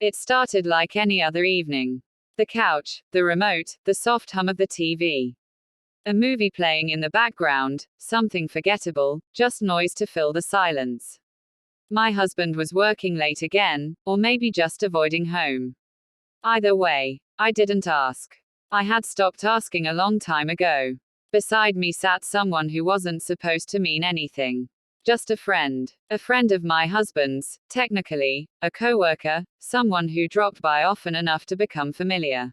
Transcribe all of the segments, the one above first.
It started like any other evening. The couch, the remote, the soft hum of the TV. A movie playing in the background, something forgettable, just noise to fill the silence. My husband was working late again, or maybe just avoiding home. Either way, I didn't ask. I had stopped asking a long time ago. Beside me sat someone who wasn't supposed to mean anything. Just a friend. A friend of my husband's, technically, a coworker, someone who dropped by often enough to become familiar.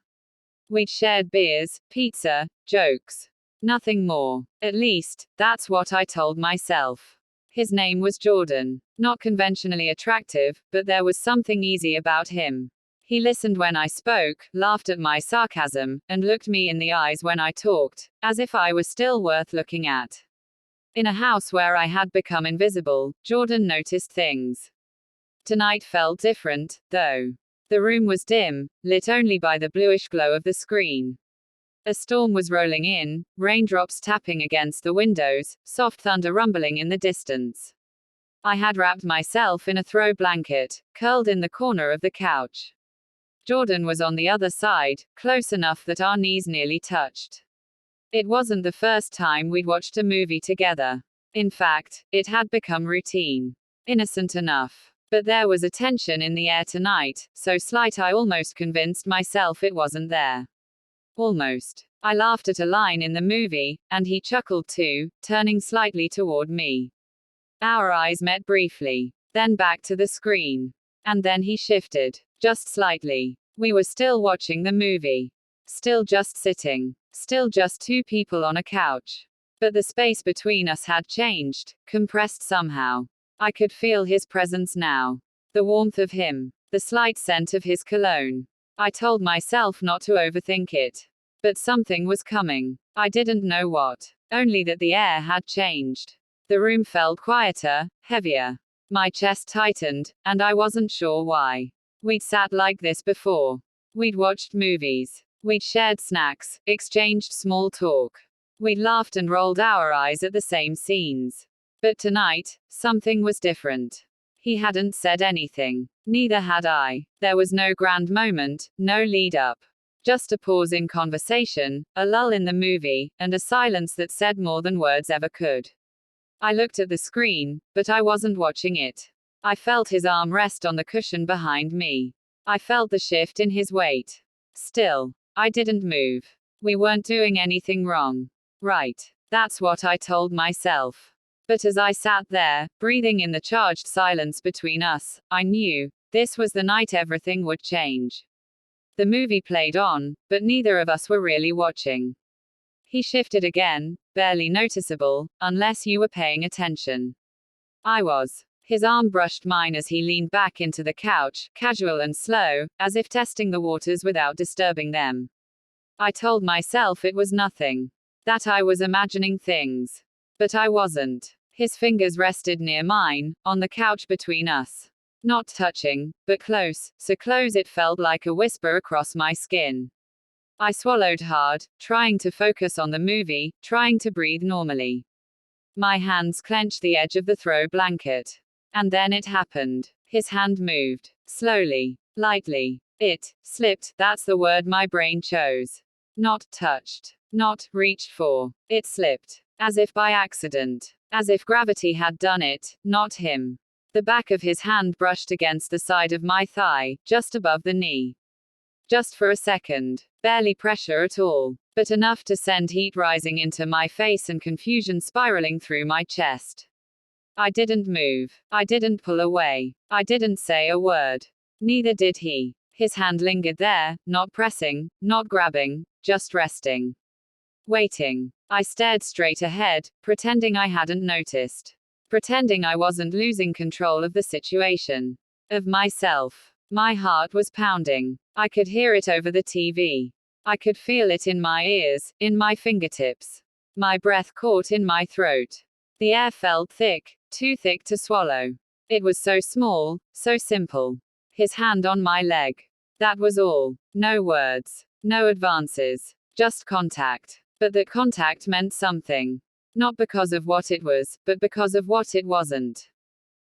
We'd shared beers, pizza, jokes. Nothing more. At least, that's what I told myself. His name was Jordan. Not conventionally attractive, but there was something easy about him. He listened when I spoke, laughed at my sarcasm, and looked me in the eyes when I talked, as if I was still worth looking at. In a house where I had become invisible, Jordan noticed things. Tonight felt different, though. The room was dim, lit only by the bluish glow of the screen. A storm was rolling in, raindrops tapping against the windows, soft thunder rumbling in the distance. I had wrapped myself in a throw blanket, curled in the corner of the couch. Jordan was on the other side, close enough that our knees nearly touched. It wasn't the first time we'd watched a movie together. In fact, it had become routine. Innocent enough. But there was a tension in the air tonight, so slight I almost convinced myself it wasn't there. Almost. I laughed at a line in the movie, and he chuckled too, turning slightly toward me. Our eyes met briefly. Then back to the screen. And then he shifted. Just slightly. We were still watching the movie. Still just sitting. Still just two people on a couch. But the space between us had changed, compressed somehow. I could feel his presence now. The warmth of him. The slight scent of his cologne. I told myself not to overthink it. But something was coming. I didn't know what. Only that the air had changed. The room felt quieter, heavier. My chest tightened, and I wasn't sure why. We'd sat like this before. We'd watched movies. We'd shared snacks, exchanged small talk. We'd laughed and rolled our eyes at the same scenes. But tonight, something was different. He hadn't said anything. Neither had I. There was no grand moment, no lead up. Just a pause in conversation, a lull in the movie, and a silence that said more than words ever could. I looked at the screen, but I wasn't watching it. I felt his arm rest on the cushion behind me. I felt the shift in his weight. Still, I didn't move. We weren't doing anything wrong. Right. That's what I told myself. But as I sat there, breathing in the charged silence between us, I knew, this was the night everything would change. The movie played on, but neither of us were really watching. He shifted again, barely noticeable, unless you were paying attention. I was. His arm brushed mine as he leaned back into the couch, casual and slow, as if testing the waters without disturbing them. I told myself it was nothing. That I was imagining things. But I wasn't. His fingers rested near mine, on the couch between us. Not touching, but close, so close it felt like a whisper across my skin. I swallowed hard, trying to focus on the movie, trying to breathe normally. My hands clenched the edge of the throw blanket. And then it happened. His hand moved. Slowly. Lightly. It slipped, that's the word my brain chose. Not touched. Not reached for. It slipped. As if by accident. As if gravity had done it, not him. The back of his hand brushed against the side of my thigh, just above the knee. Just for a second. Barely pressure at all. But enough to send heat rising into my face and confusion spiraling through my chest. I didn't move. I didn't pull away. I didn't say a word. Neither did he. His hand lingered there, not pressing, not grabbing, just resting. Waiting. I stared straight ahead, pretending I hadn't noticed. Pretending I wasn't losing control of the situation. Of myself. My heart was pounding. I could hear it over the TV. I could feel it in my ears, in my fingertips. My breath caught in my throat. The air felt thick, too thick to swallow. It was so small, so simple. His hand on my leg. That was all. No words. No advances. Just contact. But that contact meant something. Not because of what it was, but because of what it wasn't.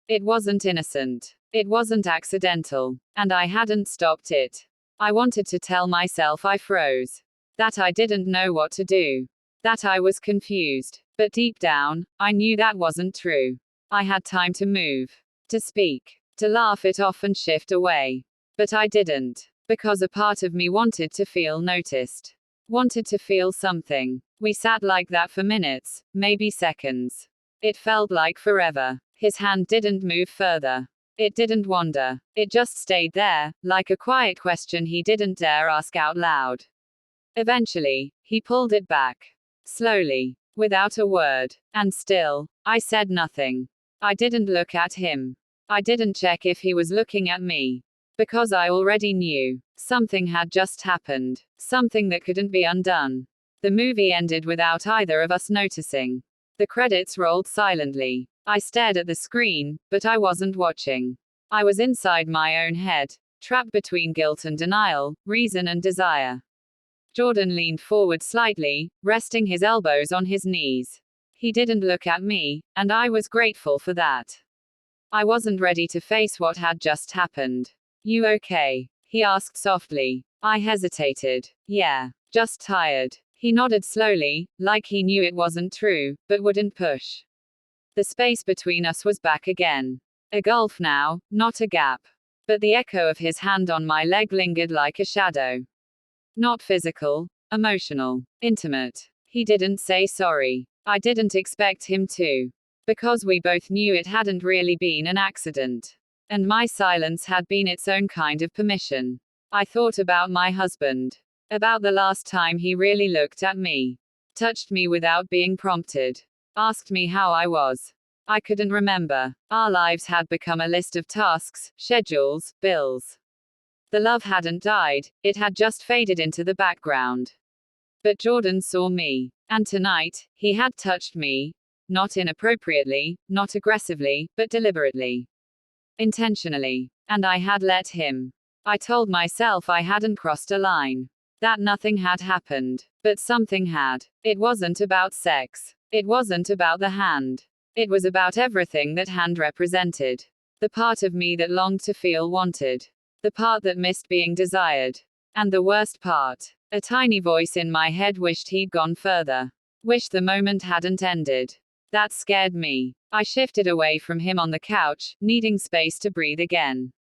It wasn't innocent. It wasn't accidental. And I hadn't stopped it. I wanted to tell myself I froze. That I didn't know what to do. That I was confused. But deep down, I knew that wasn't true. I had time to move. To speak. To laugh it off and shift away. But I didn't. Because a part of me wanted to feel noticed. Wanted to feel something. We sat like that for minutes, maybe seconds. It felt like forever. His hand didn't move further. It didn't wander. It just stayed there, like a quiet question he didn't dare ask out loud. Eventually, he pulled it back. Slowly. Without a word. And still, I said nothing. I didn't look at him. I didn't check if he was looking at me. Because I already knew. Something had just happened. Something that couldn't be undone. The movie ended without either of us noticing. The credits rolled silently. I stared at the screen, but I wasn't watching. I was inside my own head, trapped between guilt and denial, reason and desire. Jordan leaned forward slightly, resting his elbows on his knees. He didn't look at me, and I was grateful for that. I wasn't ready to face what had just happened. You okay? He asked softly. I hesitated. Yeah, just tired. He nodded slowly, like he knew it wasn't true, but wouldn't push. The space between us was back again. A gulf now, not a gap. But the echo of his hand on my leg lingered like a shadow. Not physical, emotional, intimate. He didn't say sorry. I didn't expect him to. Because we both knew it hadn't really been an accident. And my silence had been its own kind of permission. I thought about my husband. About the last time he really looked at me. Touched me without being prompted. Asked me how I was. I couldn't remember. Our lives had become a list of tasks, schedules, bills. The love hadn't died, it had just faded into the background. But Jordan saw me. And tonight, he had touched me. Not inappropriately, not aggressively, but deliberately. Intentionally. And I had let him. I told myself I hadn't crossed a line. That nothing had happened. But something had. It wasn't about sex. It wasn't about the hand. It was about everything that hand represented. The part of me that longed to feel wanted. The part that missed being desired. And the worst part. A tiny voice in my head wished he'd gone further. Wished the moment hadn't ended. That scared me. I shifted away from him on the couch, needing space to breathe again.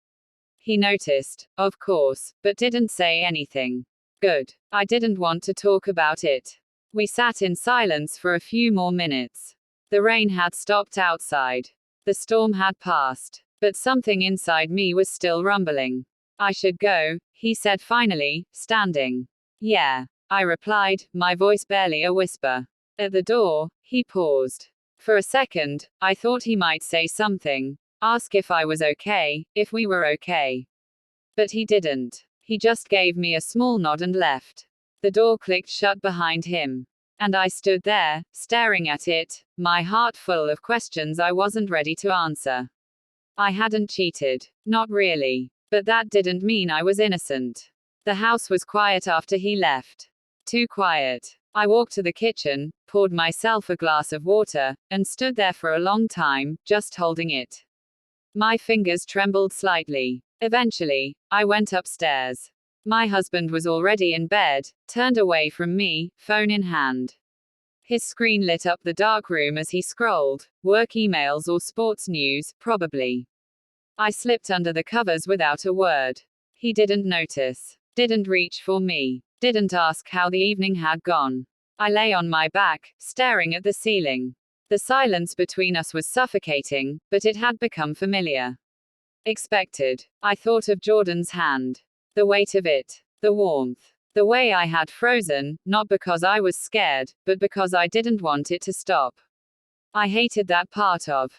He noticed, of course, but didn't say anything. Good. I didn't want to talk about it. We sat in silence for a few more minutes. The rain had stopped outside. The storm had passed. But something inside me was still rumbling. I should go, he said finally, standing. Yeah, I replied, my voice barely a whisper. At the door, he paused. For a second, I thought he might say something, ask if I was okay, if we were okay. But he didn't. He just gave me a small nod and left. The door clicked shut behind him. And I stood there, staring at it, my heart full of questions I wasn't ready to answer. I hadn't cheated. Not really. But that didn't mean I was innocent. The house was quiet after he left. Too quiet. I walked to the kitchen, poured myself a glass of water, and stood there for a long time, just holding it. My fingers trembled slightly. Eventually, I went upstairs. My husband was already in bed, turned away from me, phone in hand. His screen lit up the dark room as he scrolled, work emails or sports news, probably. I slipped under the covers without a word. He didn't notice. Didn't reach for me. Didn't ask how the evening had gone. I lay on my back, staring at the ceiling. The silence between us was suffocating, but it had become familiar. Expected. I thought of Jordan's hand. The weight of it. The warmth. The way I had frozen, not because I was scared, but because I didn't want it to stop. I hated that part of